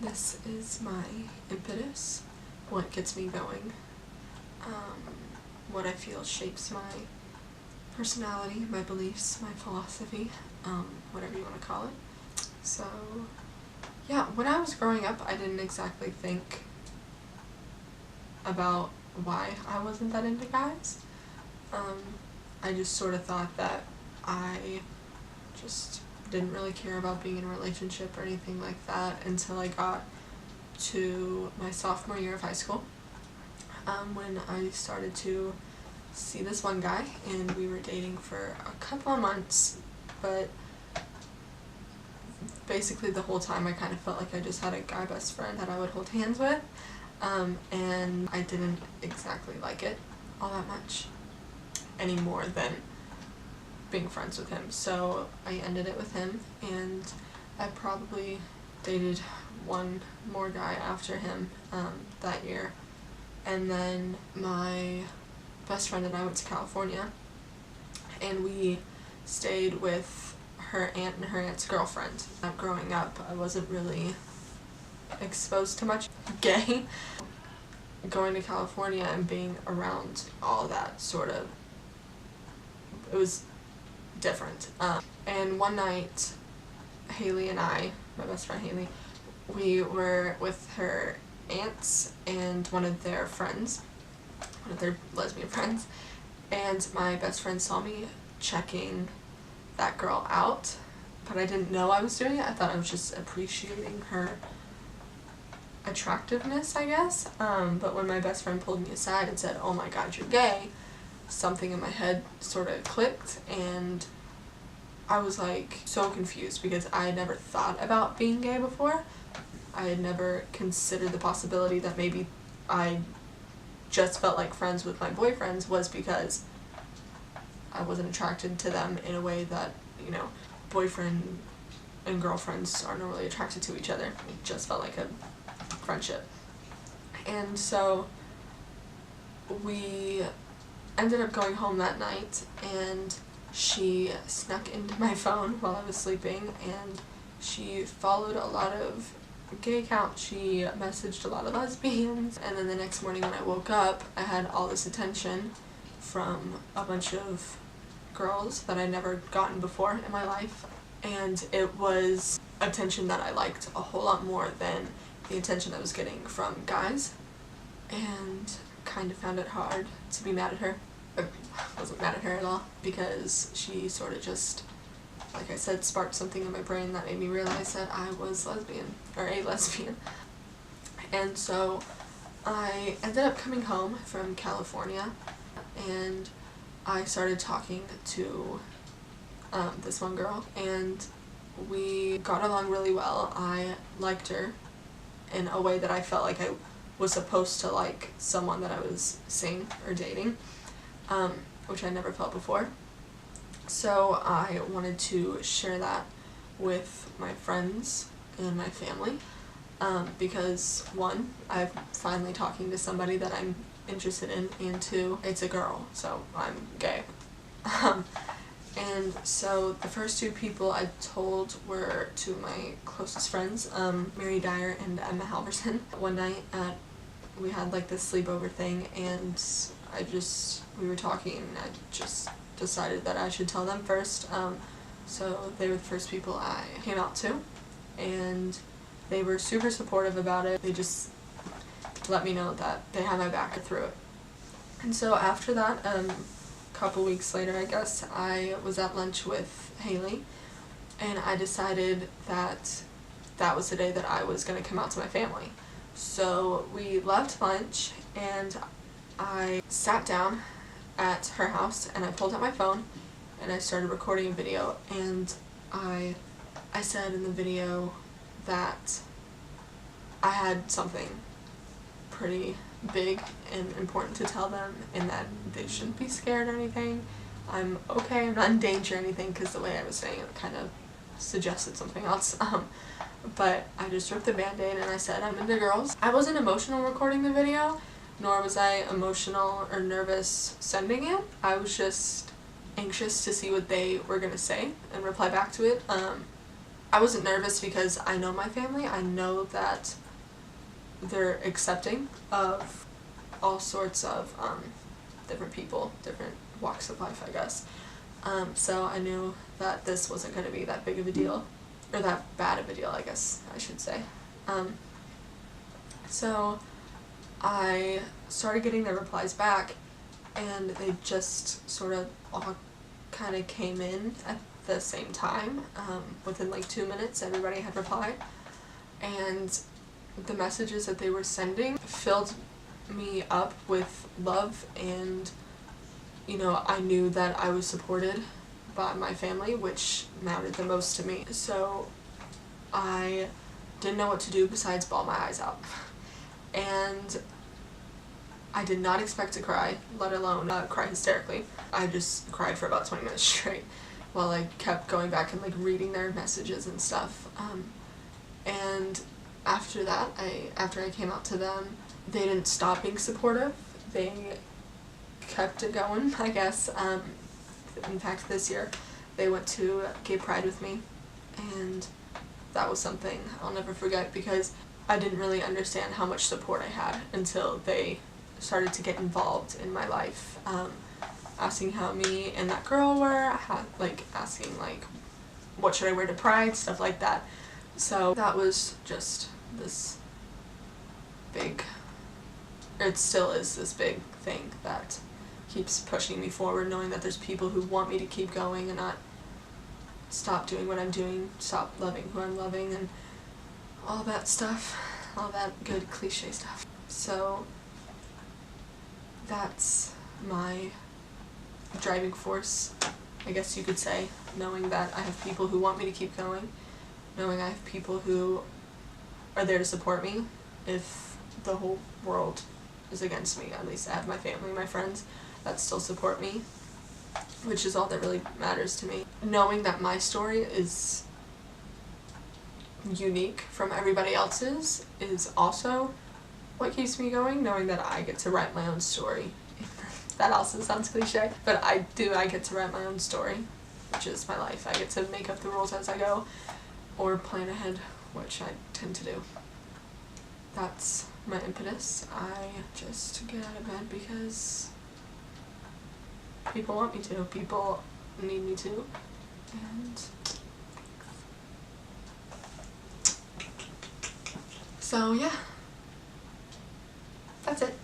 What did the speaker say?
This is my impetus, what gets me going, what I feel shapes my personality, my beliefs, my philosophy, whatever you want to call it. So yeah, when I was growing up, I didn't exactly think about why I wasn't that into guys. I just sort of thought that I just didn't really care about being in a relationship or anything like that until I got to my sophomore year of high school, when I started to see this one guy, and we were dating for a couple of months, but basically the whole time I kind of felt like I just had a guy best friend that I would hold hands with, and I didn't exactly like it all that much any more than being friends with him. So I ended it with him, and I probably dated one more guy after him that year. And then my best friend and I went to California, and we stayed with her aunt and her aunt's girlfriend. Growing up, I wasn't really exposed to much gay. Going to California and being around all that it was different. And one night, Haley and I, my best friend Haley, we were with her aunts and one of their friends, one of their lesbian friends, and my best friend saw me checking that girl out, but I didn't know I was doing it. I thought I was just appreciating her attractiveness, I guess. But when my best friend pulled me aside and said, "Oh my god, you're gay," something in my head sort of clicked, and I was like so confused because I had never thought about being gay before. I had never considered the possibility that maybe I just felt like friends with my boyfriends was because I wasn't attracted to them in a way that, you know, boyfriend and girlfriends are normally attracted to each other. It just felt like a friendship. And so we ended up going home that night, and she snuck into my phone while I was sleeping, and she followed a lot of gay accounts. She messaged a lot of lesbians, and then the next morning when I woke up, I had all this attention from a bunch of girls that I'd never gotten before in my life, and it was attention that I liked a whole lot more than the attention I was getting from guys, and kind of found it hard to be mad at her. I wasn't mad at her at all, because she sort of just, like I said, sparked something in my brain that made me realize that I was lesbian, or a lesbian. And so I ended up coming home from California, and I started talking to this one girl, and we got along really well. I liked her in a way that I felt like I was supposed to like someone that I was seeing or dating, which I never felt before. So I wanted to share that with my friends and my family, because one, I'm finally talking to somebody that I'm interested in, and two, it's a girl, so I'm gay. And so the first two people I told were two of my closest friends, Mary Dyer and Emma Halverson. One night we had like this sleepover thing, and we were talking, and I just decided that I should tell them first. So they were the first people I came out to, and they were super supportive about it. They just let me know that they had my back through it. And so after that, couple weeks later, I guess, I was at lunch with Haley, and I decided that that was the day that I was going to come out to my family. So we left lunch, and I sat down at her house, and I pulled out my phone, and I started recording a video, and I said in the video that I had something pretty big and important to tell them, and that they shouldn't be scared or anything. I'm okay, I'm not in danger or anything, because the way I was saying it kind of suggested something else. But I just ripped the band-aid and I said, I'm into girls. I wasn't emotional recording the video, nor was I emotional or nervous sending it. I was just anxious to see what they were going to say and reply back to it. I wasn't nervous because I know my family. I know that they're accepting of all sorts of different people, different walks of life, I guess. So I knew that this wasn't going to be that big of a deal, or that bad of a deal, I guess I should say. So I started getting their replies back, and they just sort of all kind of came in at the same time. Within like 2 minutes, everybody had replied, and the messages that they were sending filled me up with love, and you know, I knew that I was supported by my family, which mattered the most to me. So I didn't know what to do besides bawl my eyes out. And I did not expect to cry, let alone cry hysterically. I just cried for about 20 minutes straight while I kept going back and like reading their messages and stuff. And after that, after I came out to them, they didn't stop being supportive. They kept it going, I guess. In fact, this year they went to Gay Pride with me, and that was something I'll never forget because I didn't really understand how much support I had until they started to get involved in my life, asking how me and that girl were, asking like what should I wear to Pride, stuff like that. So that was just this big, it still is this big thing that keeps pushing me forward, knowing that there's people who want me to keep going and not stop doing what I'm doing, stop loving who I'm loving, and all that stuff, all that good cliche stuff. So that's my driving force, I guess you could say, knowing that I have people who want me to keep going, knowing I have people who are there to support me if the whole world is against me. At least I have my family, my friends that still support me, which is all that really matters to me. Knowing that my story is unique from everybody else's is also what keeps me going, knowing that I get to write my own story. That also sounds cliche, but I get to write my own story, which is my life. I get to make up the rules as I go, or plan ahead, which I tend to do. That's my impetus. I just get out of bed because people want me to, people need me to, and so yeah, that's it.